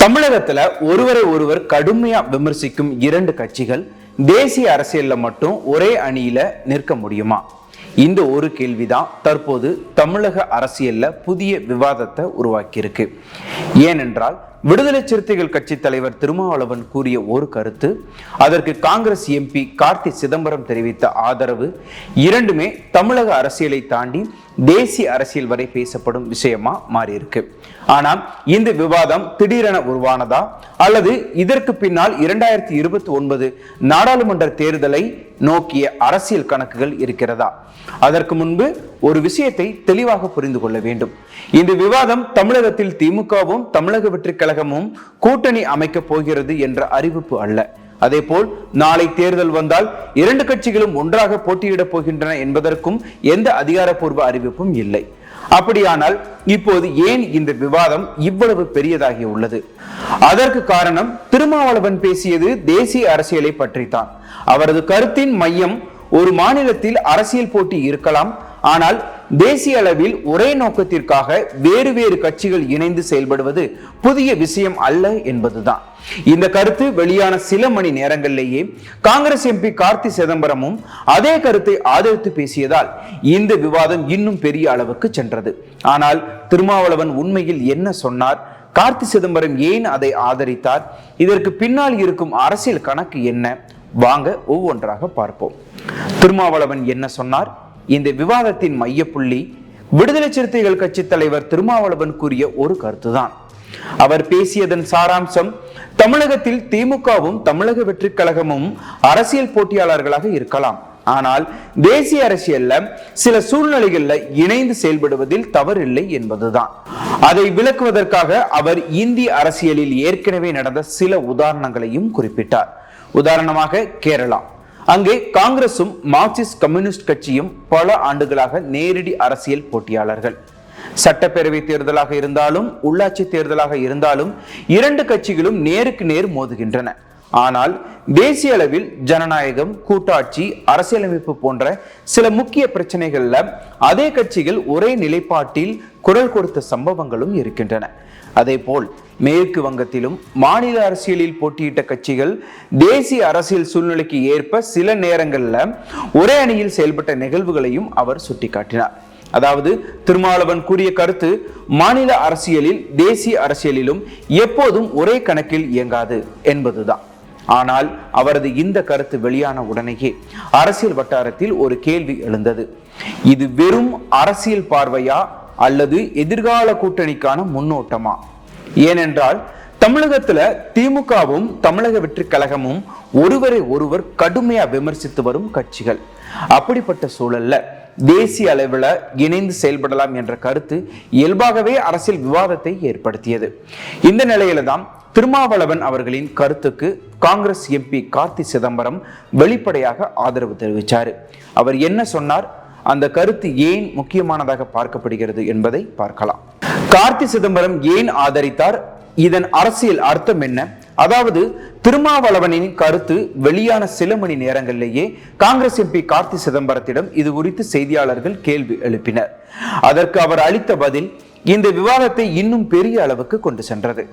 தமிழகத்துல ஒருவரை ஒருவர் கடுமையா விமர்சிக்கும் இரண்டு கட்சிகள் தேசிய அரசியல்ல மட்டும் ஒரே அணியில நிற்க முடியுமா? இந்த ஒரு கேள்விதான் தற்போது தமிழக அரசியல்ல புதிய விவாதத்தை உருவாக்கி இருக்கு. ஏனென்றால் விடுதலை சிறுத்தைகள் கட்சி தலைவர் திருமாவளவன் கூறிய ஒரு கருத்து, அதற்கு காங்கிரஸ் எம்பி கார்த்தி சிதம்பரம் தெரிவித்த ஆதரவு, இரண்டுமே தமிழக அரசியலை தாண்டி தேசிய அரசியல் வரை பேசப்படும் விஷயமா மாறியிருக்கு. ஆனால் இந்த விவாதம் திடீரென உருவானதா அல்லது இதற்கு பின்னால் 2029 நாடாளுமன்ற தேர்தலை நோக்கிய அரசியல் கணக்குகள் இருக்கிறதா? அதற்கு முன்பு ஒரு விஷயத்தை தெளிவாக புரிந்து கொள்ள வேண்டும். இந்த விவாதம் தமிழகத்தில் திமுகவும் தமிழக வெற்றி கழகமும் கூட்டணி அமைக்க போகிறது என்ற அறிவிப்பு அல்ல. அதேபோல் நாளை தேர்தல் வந்தால் இரண்டு கட்சிகளும் ஒன்றாக போட்டியிடப் போகின்றன என்பதற்கும் எந்த அதிகாரப்பூர்வ அறிவிப்பும் இல்லை. அப்படியானால் இப்போது ஏன் இந்த விவாதம் இவ்வளவு பெரியதாகி உள்ளது? அதற்கு காரணம் திருமாவளவன் பேசியது தேசிய அரசியலை பற்றித்தான். அவரது கருத்தின் மையம் ஒரு மாநிலத்தில் அரசியல் போட்டி இருக்கலாம், ஆனால் தேசிய அளவில் ஒரே நோக்கத்திற்காக வேறு வேறு கட்சிகள் இணைந்து செயல்படுவது புதிய விஷயம் அல்ல என்பதுதான். இந்த கருத்து வெளியான சில மணி நேரங்களிலேயே காங்கிரஸ் எம்பி கார்த்தி சிதம்பரமும் அதே கருத்தை ஆதரித்து பேசியதால் இந்த விவாதம் இன்னும் பெரிய அளவுக்கு சென்றது. ஆனால் திருமாவளவன் உண்மையில் என்ன சொன்னார்? கார்த்தி சிதம்பரம் ஏன் அதை ஆதரித்தார்? இதற்கு பின்னால் இருக்கும் அரசியல் கணக்கு என்ன? வாங்க ஒவ்வொன்றாக பார்ப்போம். திருமாவளவன் என்ன சொன்னார்? இந்த விவாதத்தின் மையப்புள்ளி விடுதலை சிறுத்தைகள் கட்சி தலைவர் திருமாவளவன் கூறிய ஒரு கருத்துதான். அவர் பேசியதன் சாராம்சம், தமிழகத்தில் திமுகவும் தமிழக வெற்றி கழகமும் அரசியல் போட்டியாளர்களாக இருக்கலாம், ஆனால் தேசிய அரசியல்ல சில சூழ்நிலைகள்ல இணைந்து செயல்படுவதில் தவறில்லை என்பதுதான். அதை விளக்குவதற்காக அவர் இந்திய அரசியலில் ஏற்கனவே நடந்த சில உதாரணங்களையும் குறிப்பிட்டார். உதாரணமாக கேரளா. அங்கே காங்கிரசும் மார்க்சிஸ்ட் கம்யூனிஸ்ட் கட்சியும் பல ஆண்டுகளாக நேரடி அரசியல் போட்டியாளர்கள். சட்டப்பேரவை தேர்தலாக இருந்தாலும் உள்ளாட்சி தேர்தலாக இருந்தாலும் இரண்டு கட்சிகளும் நேருக்கு நேர் மோதுகின்றன. ஆனால் தேசிய அளவில் ஜனநாயகம், கூட்டாட்சி, அரசியலமைப்பு போன்ற சில முக்கிய பிரச்சனைகள்ல அதே கட்சிகள் ஒரே நிலைப்பாட்டில் குரல் கொடுத்த சம்பவங்களும் இருக்கின்றன. அதேபோல் மேற்கு வங்கத்திலும் மாநில அரசியலில் போட்டியிட்ட கட்சிகள் தேசிய அரசியல் சூழ்நிலைக்கு ஏற்ப சில நேரங்கள்ல ஒரே அணியில் செயல்பட்ட நிகழ்வுகளையும் அவர் சுட்டிக்காட்டினார். அதாவது திருமாவளவன் கூறிய கருத்து, மாநில அரசியலில் தேசிய அரசியலிலும் எப்போதும் ஒரே கணக்கில் இயங்காது என்பதுதான். ஆனால் அவரது இந்த கருத்து வெளியான உடனேயே அரசியல் வட்டாரத்தில் ஒரு கேள்வி எழுந்தது. இது வெறும் அரசியல் பார்வையா அல்லது எதிர்கால கூட்டணிக்கான முன்னோட்டமா? ஏனென்றால் தமிழகத்துல திமுகவும் தமிழக வெற்றி கழகமும் ஒருவரை ஒருவர் கடுமையா விமர்சித்து வரும் கட்சிகள். அப்படிப்பட்ட சூழல்ல தேசிய அளவில் இணைந்து செயல்படலாம் என்ற கருத்து இயல்பாகவே அரசியல் விவாதத்தை ஏற்படுத்தியது. இந்த நிலையில தான் திருமாவளவன் அவர்களின் கருத்துக்கு காங்கிரஸ் எம்பி கார்த்தி சிதம்பரம் வெளிப்படையாக ஆதரவு தெரிவித்தார். அவர் என்ன சொன்னார்? அந்த கருத்து ஏன் முக்கியமானதாக பார்க்கப்படுகிறது என்பதை பார்க்கலாம். கார்த்தி சிதம்பரம் ஏன் ஆதரித்தார்? இதன் அரசியல் அர்த்தம் என்ன? அதாவது திருமாவளவனின் கருத்து வெளியான சில மணி நேரங்களிலேயே காங்கிரஸ் எம்பி கார்த்தி சிதம்பரத்திடம் இது குறித்து செய்தியாளர்கள் கேள்வி எழுப்பினர். அதற்கு அவர் அளித்த பதில் இந்த விவாதத்தை இன்னும் பெரிய அளவுக்கு கொண்டு சென்றது.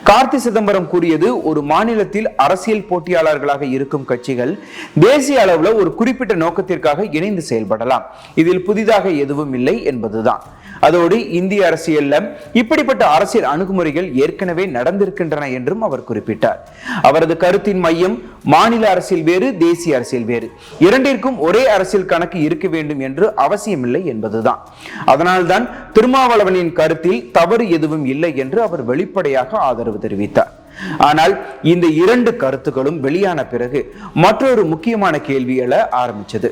கார்த்தி சிதம்பரம் கூறியது, ஒரு மாநிலத்தில் அரசியல் போட்டியாளர்களாக இருக்கும் கட்சிகள் தேசிய அளவுல ஒரு குறிப்பிட்ட நோக்கத்திற்காக இணைந்து செயல்படலாம், இதில் புதிதாக எதுவும் இல்லை என்பதுதான். அதோடு இந்திய அரசியல்ல இப்படிப்பட்ட அரசியல் அணுகுமுறைகள் ஏற்கனவே நடந்திருக்கின்றன என்றும் அவர் குறிப்பிட்டார். அவரது கருத்தின் மையம் மாநில அரசியல் வேறு, தேசிய அரசியல் வேறு, இரண்டிற்கும் ஒரே அரசியல் கணக்கு இருக்க வேண்டும் என்று அவசியமில்லை என்பதுதான். அதனால்தான் திருமாவளவனின் கருத்தில் தவறு எதுவும் இல்லை என்று அவர் வெளிப்படையாக ஆதரவு தெரிவித்தார். ஆனால் இந்த இரண்டு கருத்துக்களும் வெளியான பிறகு மற்றொரு முக்கியமான கேள்வி எழ ஆரம்பிச்சது.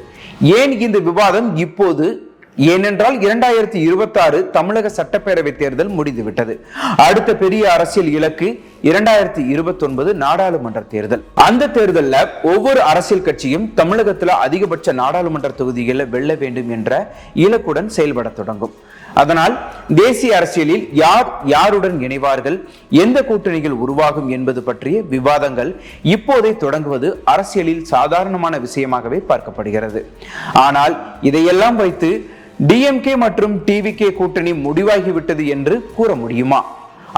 ஏன் இந்த விவாதம் இப்போது? ஏனென்றால் 2026 தமிழக சட்டப்பேரவை தேர்தல் முடிந்துவிட்டது. அடுத்த பெரிய அரசியல் இலக்கு 2029 நாடாளுமன்ற தேர்தல். அந்த தேர்தல்ல ஒவ்வொரு அரசியல் கட்சியும் தமிழகத்துல அதிகபட்ச நாடாளுமன்ற தொகுதிகளை வெல்ல வேண்டும் என்ற இலக்குடன் செயல்பட தொடங்கும். அதனால் தேசிய அரசியலில் யார் யாருடன் இணைவார்கள், எந்த கூட்டணிகள் உருவாகும் என்பது பற்றிய விவாதங்கள் இப்போதே தொடங்குவது அரசியலில் சாதாரணமான விஷயமாகவே பார்க்கப்படுகிறது. ஆனால் இதையெல்லாம் வைத்து டிஎம்கே மற்றும் டிவிகே கூட்டணி முடிவாகிவிட்டது என்று கூற முடியுமா?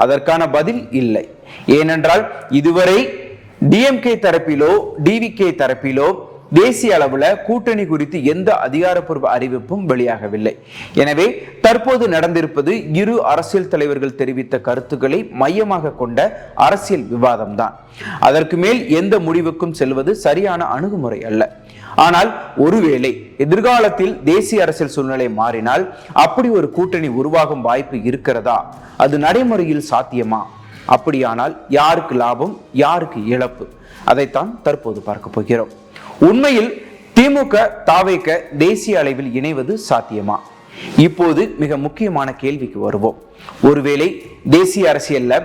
அதற்கான பதில் இல்லை. ஏனென்றால் இதுவரை டிஎம்கே தரப்பிலோ டிவிகே தரப்பிலோ தேசிய அளவுல கூட்டணி குறித்து எந்த அதிகாரப்பூர்வ அறிவிப்பும் வெளியாகவில்லை. எனவே தற்போது நடந்திருப்பது இரு அரசியல் தலைவர்கள் தெரிவித்த கருத்துக்களை மையமாக கொண்ட அரசியல் விவாதம் தான். அதற்கு மேல் எந்த முடிவுக்கும் செல்வது சரியான அணுகுமுறை அல்ல. ஆனால் ஒருவேளை எதிர்காலத்தில் தேசிய அரசியல் சூழ்நிலை மாறினால் அப்படி ஒரு கூட்டணி உருவாகும் வாய்ப்பு இருக்கிறதா? அது நடைமுறையில் சாத்தியமா? அப்படியானால் யாருக்கு லாபம், யாருக்கு இழப்பு? அதைத்தான் தற்போது பார்க்க போகிறோம். உண்மையில் திமுக தாவேக தேசிய அளவில் இணைவது சாத்தியமா? இப்போது மிக முக்கியமான கேள்விக்கு வருவோம். ஒருவேளை தேசிய அரசியல்ல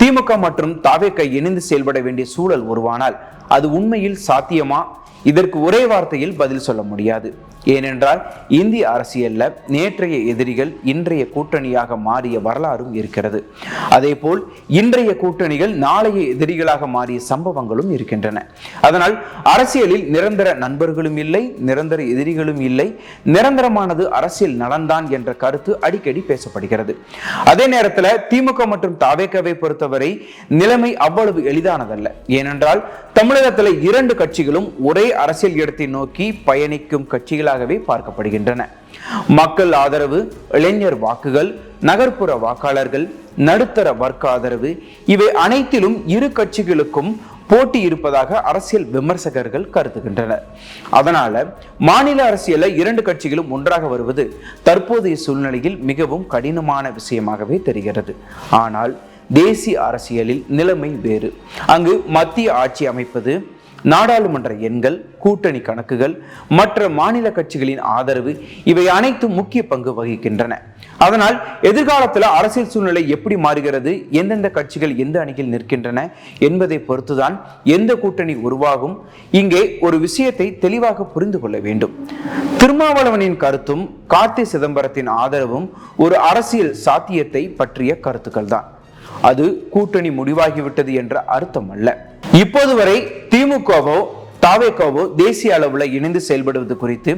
திமுக மற்றும் தாவேக இணைந்து செயல்பட வேண்டிய சூழல் உருவானால் அது உண்மையில் சாத்தியமா? இதற்கு ஒரே வார்த்தையில் பதில் சொல்ல முடியாது. ஏனென்றால் இந்திய அரசியல்ல நேற்றைய எதிரிகள் இன்றைய கூட்டணியாக மாறிய வரலாறும் இருக்கிறது. அதே போல் இன்றைய கூட்டணிகள் நாளைய எதிரிகளாக மாறிய சம்பவங்களும் இருக்கின்றன. அதனால் அரசியலில் நிரந்தர நண்பர்களும் இல்லை, நிரந்தர எதிரிகளும் இல்லை. நிரந்தரமானது அரசியல் நலன்தான் என்ற கருத்து அடிக்கடி பேசப்படுகிறது. அதே நேரத்தில் திமுக மற்றும் தாவேகவை பொறுத்தவரை நிலைமை அவ்வளவு எளிதானதல்ல. ஏனென்றால் தமிழகத்தில் இரண்டு கட்சிகளும் ஒரே அரசியல் இடத்தை நோக்கி பயணிக்கும் கட்சிகளாகவே பார்க்கப்படுகின்றன. மக்கள் ஆதரவு, இளைஞர் வாக்குகள், நகர்ப்புற வாக்காளர்கள், நடுத்தர வர்க்க ஆதரவு, இவை அனைத்திலும் இரு கட்சிகளுக்கும் போட்டி இருப்பதாக அரசியல் விமர்சகர்கள் கருதுகின்றனர். அதனால மாநில அரசியல இரண்டு கட்சிகளும் ஒன்றாக வருவது தற்போதைய சூழ்நிலையில் மிகவும் கடினமான விஷயமாகவே தெரிகிறது. ஆனால் தேசிய அரசியலில் நிலைமை வேறு. அங்கு மத்திய ஆட்சி அமைப்பது, நாடாளுமன்ற எண்கள், கூட்டணி கணக்குகள், மற்ற மாநில கட்சிகளின் ஆதரவு, இவை அனைத்தும் முக்கிய பங்கு வகிக்கின்றன. அதனால் எதிர்காலத்தில் அரசியல் சூழ்நிலை எப்படி மாறுகிறது, எந்தெந்த கட்சிகள் எந்த அணியில் நிற்கின்றன என்பதை பொறுத்துதான் எந்த கூட்டணி உருவாகும். இங்கே ஒரு விஷயத்தை தெளிவாக புரிந்து கொள்ள வேண்டும். திருமாவளவனின் கருத்தும் கார்த்தி சிதம்பரத்தின் ஆதரவும் ஒரு அரசியல் சாத்தியத்தை பற்றிய கருத்துக்கள் தான். அது கூட்டணி முடிவாகிவிட்டது என்ற அர்த்தம் அல்ல. இப்போது வரை திமுகவோ தாவேகாவோ தேசிய அளவில் இணைந்து செயல்படுவது குறித்து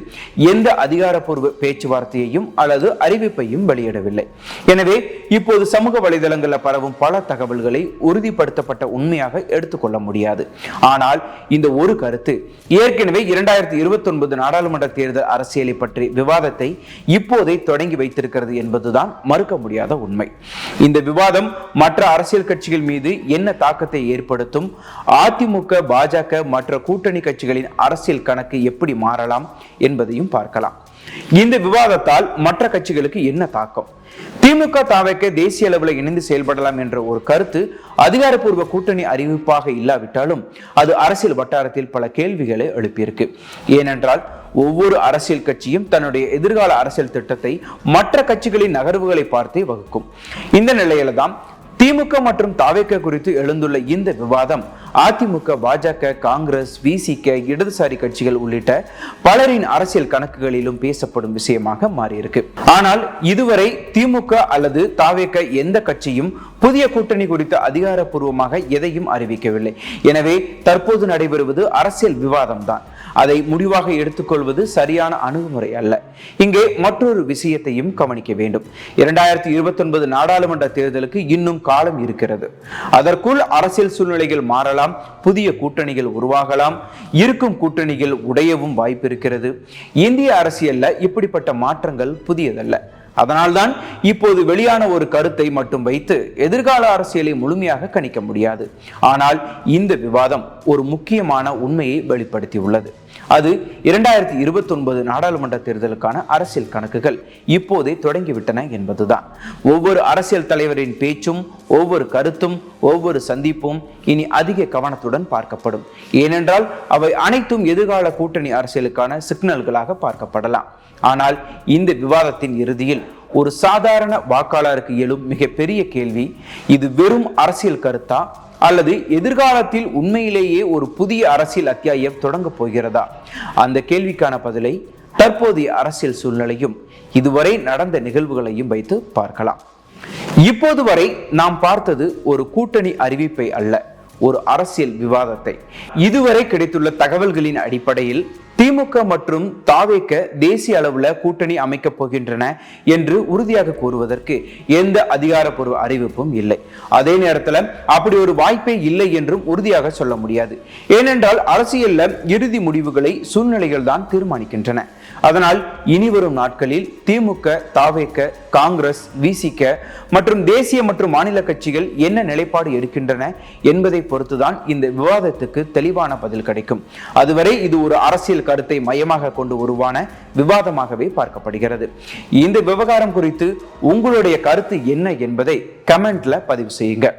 எந்த அதிகாரப்பூர்வ பேச்சுவார்த்தையையும் அல்லது அறிவிப்பையும் வெளியிடவில்லை. எனவே இப்போது சமூக வலைதளங்களில் பரவும் பல தகவல்களை உறுதிப்படுத்தப்பட்ட உண்மையாக எடுத்துக்கொள்ள முடியாது. ஆனால் இந்த ஒரு கருத்து ஏற்கனவே 2029 நாடாளுமன்ற தேர்தல் அரசியலை பற்றி விவாதத்தை இப்போதே தொடங்கி வைத்திருக்கிறது என்பதுதான் மறுக்க முடியாத உண்மை. இந்த விவாதம் மற்ற அரசியல் கட்சிகள் மீது என்ன தாக்கத்தை ஏற்படுத்தும், அதிமுக, பாஜக மற்ற கூட்டணி கட்சிகளின் அரசியல் கணக்கு எப்படி மாறலாம் என்பதையும் பார்க்கலாம். இந்த விவாதத்தால் மற்ற கட்சிகளுக்கு என்ன தாக்கம்? திமுக தாவேக தேசிய அளவில் இணைந்து செயல்படலாம் என்ற ஒரு கருத்து அதிகாரப்பூர்வ கூட்டணி அறிவிப்பாக இல்லாவிட்டாலும் அது அரசியல் வட்டாரத்தில் பல கேள்விகளை எழுப்பியிருக்கு. ஏனென்றால் ஒவ்வொரு அரசியல் கட்சியும் தன்னுடைய எதிர்கால அரசியல் திட்டத்தை மற்ற கட்சிகளின் நகர்வுகளை பார்த்தே வகுக்கும். இந்த நிலையில தான் திமுக மற்றும் தாவேக குறித்து எழுந்துள்ள இந்த விவாதம் அதிமுக, பாஜக, காங்கிரஸ், விசிக, இடதுசாரி கட்சிகள் உள்ளிட்ட பலரின் அரசியல் கணக்குகளிலும் பேசப்படும் விஷயமாக மாறியிருக்கு. ஆனால் இதுவரை திமுக அல்லது தாவேக எந்த கட்சியும் புதிய கூட்டணி குறித்து அதிகாரப்பூர்வமாக எதையும் அறிவிக்கவில்லை. எனவே தற்போது நடைபெறுவது அரசியல் விவாதம் தான். அதை முடிவாக எடுத்துக்கொள்வது சரியான அணுகுமுறை அல்ல. இங்கே மற்றொரு விஷயத்தையும் கவனிக்க வேண்டும். 2029 நாடாளுமன்ற தேர்தலுக்கு இன்னும் காலம் இருக்கிறது. அதற்குள் அரசியல் சூழ்நிலைகள் மாறலாம், புதிய கூட்டணிகள் உருவாகலாம், இருக்கும் கூட்டணிகள் உடையவும் வாய்ப்பு இருக்கிறது. இந்திய அரசியல்ல இப்படிப்பட்ட மாற்றங்கள் புதியதல்ல. அதனால்தான் இப்போது வெளியான ஒரு கருத்தை மட்டும் வைத்து எதிர்கால அரசியலை முழுமையாக கணிக்க முடியாது. ஆனால் இந்த விவாதம் ஒரு முக்கியமான உண்மையை வெளிப்படுத்தியுள்ளது. அது 2029 நாடாளுமன்ற தேர்தலுக்கான அரசியல் கணக்குகள் இப்போதே தொடங்கிவிட்டன என்பதுதான். ஒவ்வொரு அரசியல் தலைவரின் பேச்சும், ஒவ்வொரு கருத்தும், ஒவ்வொரு சந்திப்பும் இனி அதிக கவனத்துடன் பார்க்கப்படும். ஏனென்றால் அவை அனைத்தும் எதிர்கால கூட்டணி அரசியலுக்கான சிக்னல்களாக பார்க்கப்படலாம். ஆனால் இந்த விவாதத்தின் இறுதியில் ஒரு சாதாரண வாக்காளருக்கு எழும் மிகப்பெரிய கேள்வி, இது வெறும் அரசியல் கருத்தா அல்லது எதிர்காலத்தில் உண்மையிலேயே ஒரு புதிய அரசியல் அத்தியாயம் தொடங்க போகிறதா? அந்த கேள்விக்கான பதிலை தற்போதைய அரசியல் சூழ்நிலையும் இதுவரை நடந்த நிகழ்வுகளையும் வைத்து பார்க்கலாம். இப்போது வரை நாம் பார்த்தது ஒரு கூட்டணி அறிவிப்பை அல்ல, ஒரு அரசியல் விவாதத்தை. இதுவரை கிடைத்துள்ள தகவல்களின் அடிப்படையில் திமுக மற்றும் தாவேக தேசிய அளவுல கூட்டணி அமைக்கப் போகின்றன என்று உறுதியாக கூறுவதற்கு எந்த அதிகாரப்பூர்வ அறிவிப்பும் இல்லை. அதே நேரத்தில் அப்படி ஒரு வாய்ப்பே இல்லை என்றும் உறுதியாக சொல்ல முடியாது. ஏனென்றால் அரசியல்ல இறுதி முடிவுகளை சூழ்நிலைகள் தான் தீர்மானிக்கின்றன. அதனால் இனி வரும் நாட்களில் திமுக, தாவேக, காங்கிரஸ், விசிக மற்றும் தேசிய மற்றும் மாநில கட்சிகள் என்ன நிலைப்பாடு எடுக்கின்றன என்பதை பொறுத்துதான் இந்த விவாதத்துக்கு தெளிவான பதில் கிடைக்கும். அதுவரை இது ஒரு அரசியல் கருத்தை மையமாக கொண்டு உருவான விவாதமாகவே பார்க்கப்படுகிறது. இந்த விவகாரம் குறித்து உங்களுடைய கருத்து என்ன என்பதை கமெண்ட்ல பதிவு செய்யுங்க.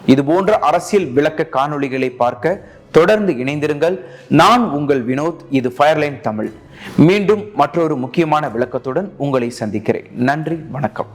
இது போன்ற அரசியல் விளக்க காணொளிகளை பார்க்க தொடர்ந்து இணைந்திருங்கள். நான் உங்கள் வினோத். இது ஃபயர்லைன் தமிழ். மீண்டும் மற்றொரு முக்கியமான விளக்கத்துடன் உங்களை சந்திக்கிறேன். நன்றி, வணக்கம்.